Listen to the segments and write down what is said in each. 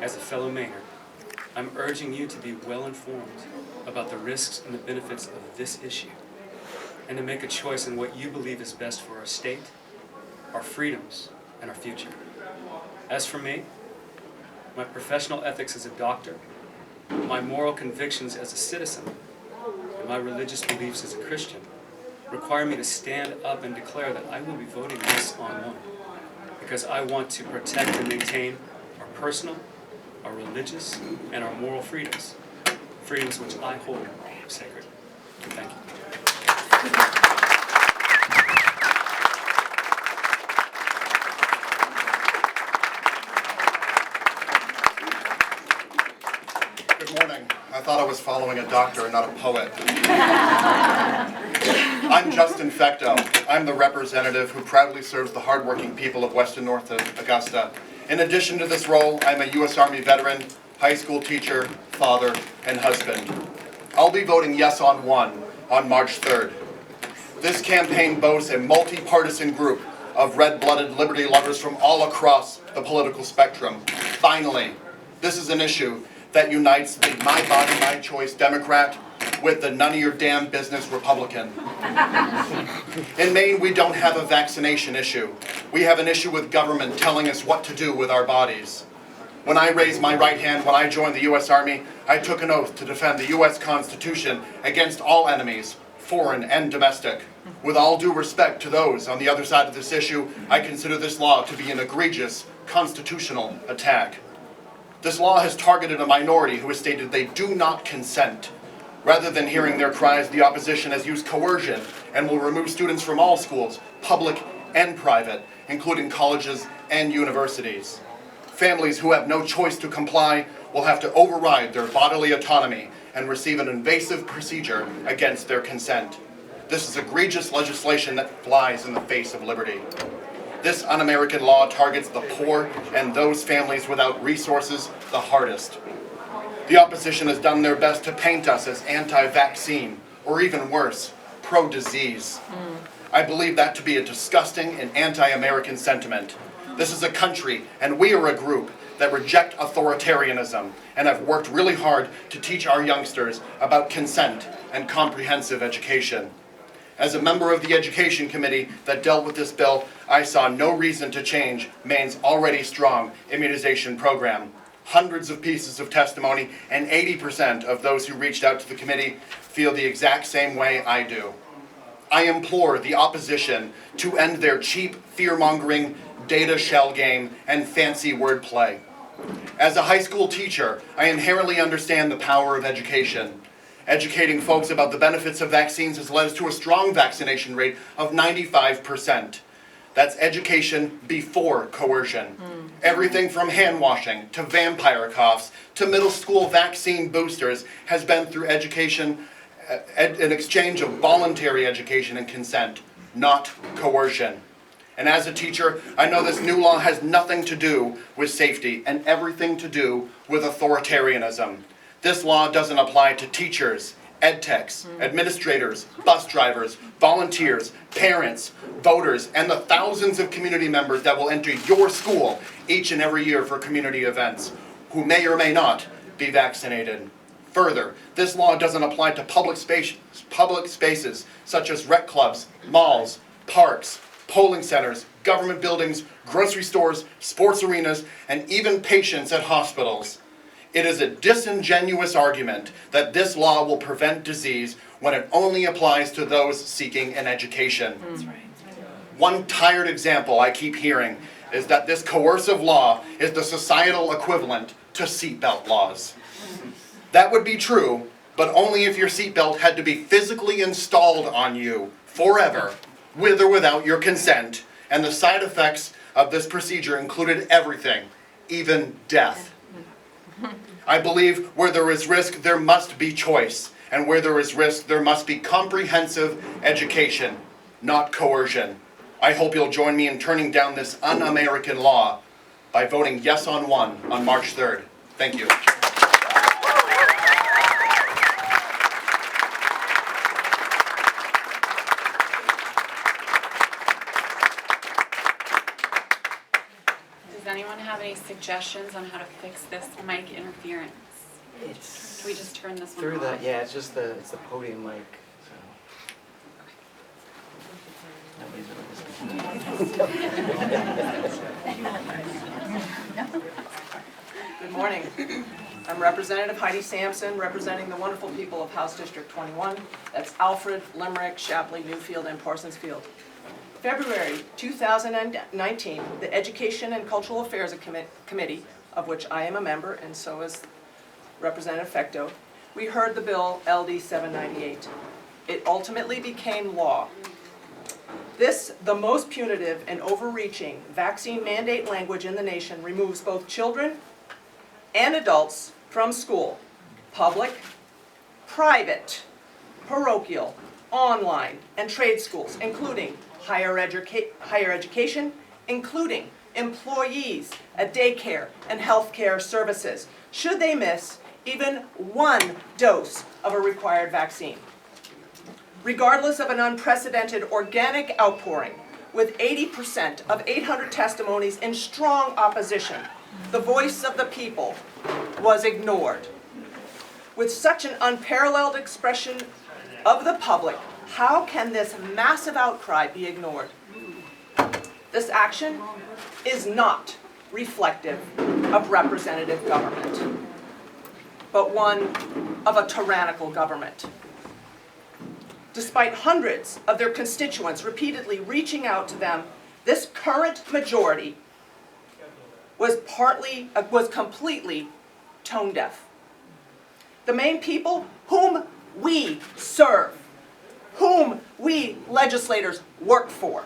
as a fellow Mainer, I'm urging you to be well informed about the risks and the benefits of this issue, and to make a choice in what you believe is best for our state, our freedoms, and our future. As for me, my professional ethics as a doctor, my moral convictions as a citizen, and my religious beliefs as a Christian require me to stand up and declare that I will be voting yes on one, because I want to protect and maintain our personal, our religious, and our moral freedoms, freedoms which I hold sacred. Thank you. Good morning. I thought I was following a doctor and not a poet. I'm Justin Fecto. I'm the representative who proudly serves the hardworking people of Western North Augusta. In addition to this role, I'm a U.S. Army veteran, high school teacher, father, and husband. I'll be voting yes on one on March 3rd. This campaign boasts a multi-partisan group of red-blooded liberty lovers from all across the political spectrum. Finally, this is an issue that unites the my body, my choice Democrat with the none of your damn business Republican. In Maine, we don't have a vaccination issue. We have an issue with government telling us what to do with our bodies. When I raised my right hand when I joined the U.S. Army, I took an oath to defend the U.S. Constitution against all enemies, foreign and domestic. With all due respect to those on the other side of this issue, I consider this law to be an egregious constitutional attack. This law has targeted a minority who has stated they do not consent. Rather than hearing their cries, the opposition has used coercion and will remove students from all schools, public and private, including colleges and universities. Families who have no choice to comply will have to override their bodily autonomy and receive an invasive procedure against their consent. This is egregious legislation that flies in the face of liberty. This un-American law targets the poor and those families without resources the hardest. The opposition has done their best to paint us as anti-vaccine, or even worse, pro-disease. I believe that to be a disgusting and anti-American sentiment. This is a country, and we are a group, that reject authoritarianism and have worked really hard to teach our youngsters about consent and comprehensive education. As a member of the Education Committee that dealt with this bill, I saw no reason to change Maine's already strong immunization program. Hundreds of pieces of testimony and 80% of those who reached out to the committee feel the exact same way I do. I implore the opposition to end their cheap, fear-mongering, data shell game and fancy wordplay. As a high school teacher, I inherently understand the power of education. Educating folks about the benefits of vaccines has led us to a strong vaccination rate of 95%. That's education before coercion. Everything from hand washing to vampire coughs to middle school vaccine boosters has been through education, an exchange of voluntary education and consent, not coercion. And as a teacher, I know this new law has nothing to do with safety and everything to do with authoritarianism. This law doesn't apply to teachers, ed techs, administrators, bus drivers, volunteers, parents, voters, and the thousands of community members that will enter your school each and every year for community events, who may or may not be vaccinated. Further, this law doesn't apply to public spaces such as rec clubs, malls, parks, polling centers, government buildings, grocery stores, sports arenas, and even patients at hospitals. It is a disingenuous argument that this law will prevent disease when it only applies to those seeking an education. That's right. One tired example I keep hearing is that this coercive law is the societal equivalent to seatbelt laws. That would be true, but only if your seatbelt had to be physically installed on you forever, with or without your consent, and the side effects of this procedure included everything, even death. I believe where there is risk, there must be choice, and where there is risk, there must be comprehensive education, not coercion. I hope you'll join me in turning down this un-American law by voting yes on one on March 3rd. Thank you. Does anyone have any suggestions on how to fix this mic interference? It's Can we just turn this one through off? the, yeah, it's just the, it's the podium mic, so. Nobody's really Good morning. I'm Representative Heidi Sampson, representing the wonderful people of House District 21. That's Alfred, Limerick, Shapley, Newfield, and Parsonsfield. February 2019, the Education and Cultural Affairs Committee, of which I am a member, and so is Representative Fecteau, we heard the bill LD 798. It ultimately became law. This, the most punitive and overreaching vaccine mandate language in the nation, removes both children and adults from school, public, private, parochial, online, and trade schools, including higher education, including employees at daycare and healthcare services, should they miss even one dose of a required vaccine. Regardless of an unprecedented organic outpouring, with 80% of 800 testimonies in strong opposition, the voice of the people was ignored. With such an unparalleled expression of the public, how can this massive outcry be ignored? This action is not reflective of representative government, but one of a tyrannical government. Despite hundreds of their constituents repeatedly reaching out to them, this current majority was completely tone deaf. The Maine people, whom we serve, whom we legislators work for,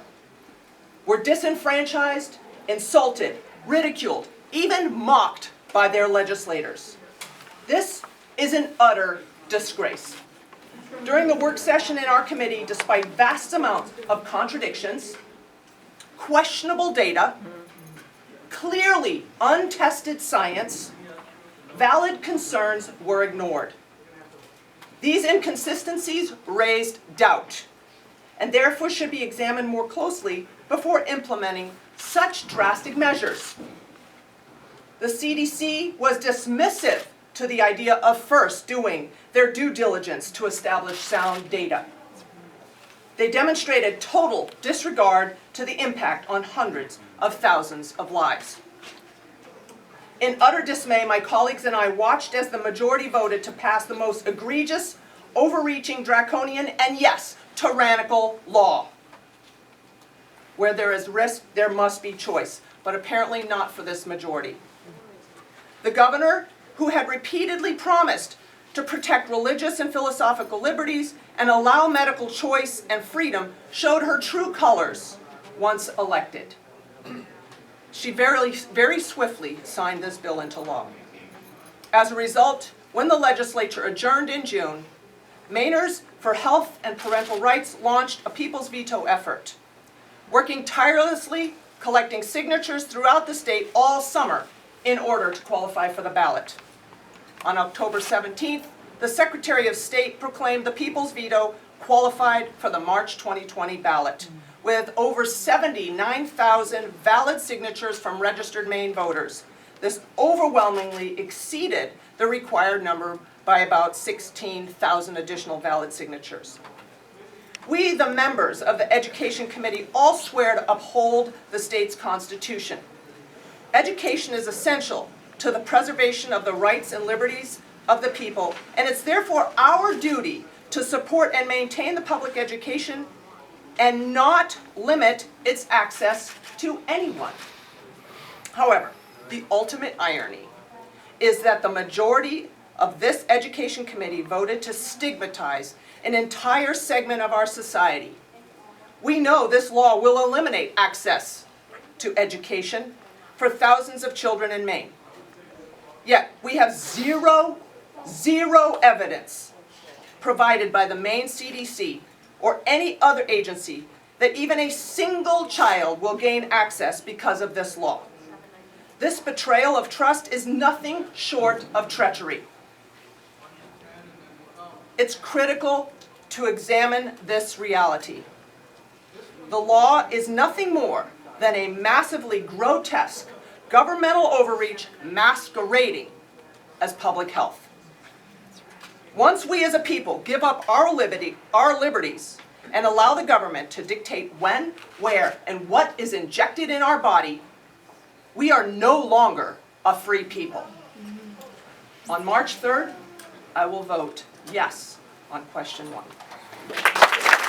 were disenfranchised, insulted, ridiculed, even mocked by their legislators. This is an utter disgrace. During the work session in our committee, despite vast amounts of contradictions, questionable data, clearly untested science, valid concerns were ignored. These inconsistencies raised doubt, and therefore should be examined more closely before implementing such drastic measures. The CDC was dismissive to the idea of first doing their due diligence to establish sound data. They demonstrated total disregard to the impact on hundreds of thousands of lives. In utter dismay, my colleagues and I watched as the majority voted to pass the most egregious, overreaching, draconian, and yes, tyrannical law. Where there is risk, there must be choice, but apparently not for this majority. The governor, who had repeatedly promised to protect religious and philosophical liberties and allow medical choice and freedom, showed her true colors once elected. She very swiftly signed this bill into law. As a result, when the legislature adjourned in June, Mainers for Health and Parental Rights launched a people's veto effort, working tirelessly, collecting signatures throughout the state all summer in order to qualify for the ballot. On October 17th, the Secretary of State proclaimed the people's veto qualified for the March 2020 ballot, with over 79,000 valid signatures from registered Maine voters. This overwhelmingly exceeded the required number by about 16,000 additional valid signatures. We, the members of the Education Committee, all swear to uphold the state's constitution. Education is essential to the preservation of the rights and liberties of the people, and it's therefore our duty to support and maintain the public education and not limit its access to anyone. However, the ultimate irony is that the majority of this Education Committee voted to stigmatize an entire segment of our society. We know this law will eliminate access to education for thousands of children in Maine. Yet we have zero evidence provided by the Maine CDC or any other agency that even a single child will gain access because of this law. This betrayal of trust is nothing short of treachery. It's critical to examine this reality. The law is nothing more than a massively grotesque governmental overreach masquerading as public health. Once we as a people give up our liberties and allow the government to dictate when, where, and what is injected in our body, we are no longer a free people. On March 3rd, I will vote yes on question 1.